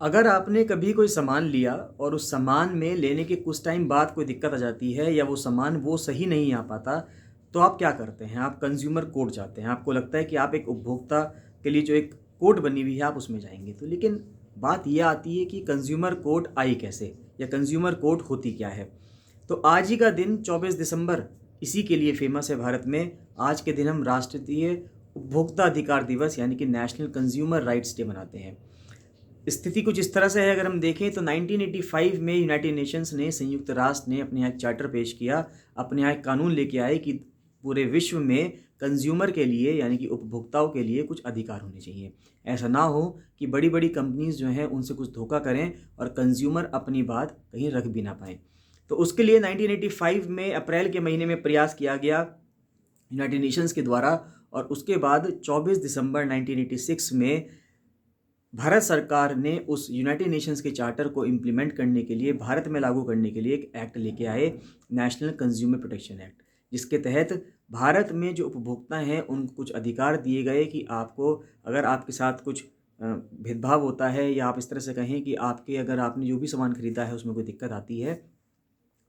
अगर आपने कभी कोई सामान लिया और उस सामान में लेने के कुछ टाइम बाद कोई दिक्कत आ जाती है या वो सामान वो सही नहीं आ पाता, तो आप क्या करते हैं? आप कंज़्यूमर कोर्ट जाते हैं। आपको लगता है कि आप एक उपभोक्ता के लिए जो एक कोर्ट बनी हुई है, आप उसमें जाएँगे। तो लेकिन बात ये आती है कि कंज़्यूमर कोर्ट आई कैसे? या कंज़्यूमर कोर्ट होती क्या है? तो आज ही का दिन 24 दिसंबर इसी के लिए फ़ेमस है भारत में। आज के दिन हम राष्ट्रीय उपभोक्ता अधिकार दिवस यानी कि नेशनल कंज़्यूमर राइट्स डे मनाते हैं। स्थिति कुछ इस तरह से है, अगर हम देखें तो 1985 में यूनाइटेड नेशंस ने, संयुक्त राष्ट्र ने अपने यहाँ एक चार्टर पेश किया, अपने यहाँ एक कानून लेके आए कि पूरे विश्व में कंज्यूमर के लिए यानी कि उपभोक्ताओं के लिए कुछ अधिकार होने चाहिए। ऐसा ना हो कि बड़ी-बड़ी कंपनीज़ जो हैं उनसे कुछ धोखा करें और कंज्यूमर अपनी बात कहीं रख भी ना पाएँ। तो उसके लिए 1985 में अप्रैल के महीने में प्रयास किया गया यूनाइटेड नेशंस के द्वारा, और उसके बाद 24 दिसंबर 1986 में भारत सरकार ने उस यूनाइटेड नेशंस के चार्टर को इम्प्लीमेंट करने के लिए, भारत में लागू करने के लिए एक एक्ट लेके आए, नेशनल कंज्यूमर प्रोटेक्शन एक्ट, जिसके तहत भारत में जो उपभोक्ता हैं उनको कुछ अधिकार दिए गए कि आपको, अगर आपके साथ कुछ भेदभाव होता है या आप इस तरह से कहें कि आपके, अगर आपने जो भी सामान खरीदा है उसमें कोई दिक्कत आती है,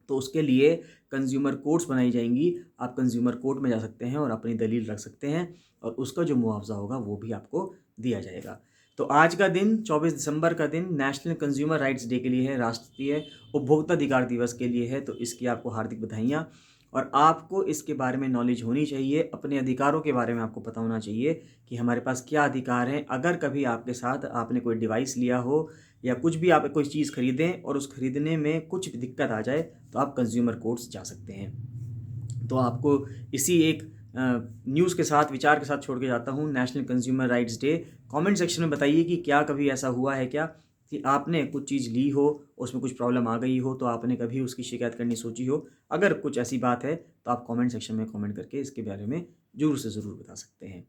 तो उसके लिए कंज्यूमर कोर्ट्स बनाई जाएंगी। आप कंज्यूमर कोर्ट में जा सकते हैं और अपनी दलील रख सकते हैं और उसका जो मुआवजा होगा वो भी आपको दिया जाएगा। तो आज का दिन, 24 दिसंबर का दिन, नेशनल कंज्यूमर राइट्स डे के लिए है, राष्ट्रीय उपभोक्ता अधिकार दिवस के लिए है। तो इसकी आपको हार्दिक बधाइयाँ। और आपको इसके बारे में नॉलेज होनी चाहिए, अपने अधिकारों के बारे में आपको पता होना चाहिए कि हमारे पास क्या अधिकार हैं। अगर कभी आपके साथ आपने कोई डिवाइस लिया हो या कुछ भी आप कोई चीज़ खरीदें और उस खरीदने में कुछ भी दिक्कत आ जाए, तो आप कंज्यूमर कोर्ट्स जा सकते हैं। तो आपको इसी एक न्यूज़ के साथ, विचार के साथ छोड़ के जाता हूँ। National consumer rights day. Comment section में बताइए कि क्या कभी ऐसा हुआ है क्या कि आपने कुछ चीज़ ली हो, उसमें कुछ प्रॉब्लम आ गई हो, तो आपने कभी उसकी शिकायत करनी सोची हो? अगर कुछ ऐसी बात है तो आप कमेंट सेक्शन में कमेंट करके इसके बारे में ज़रूर से ज़रूर बता सकते हैं।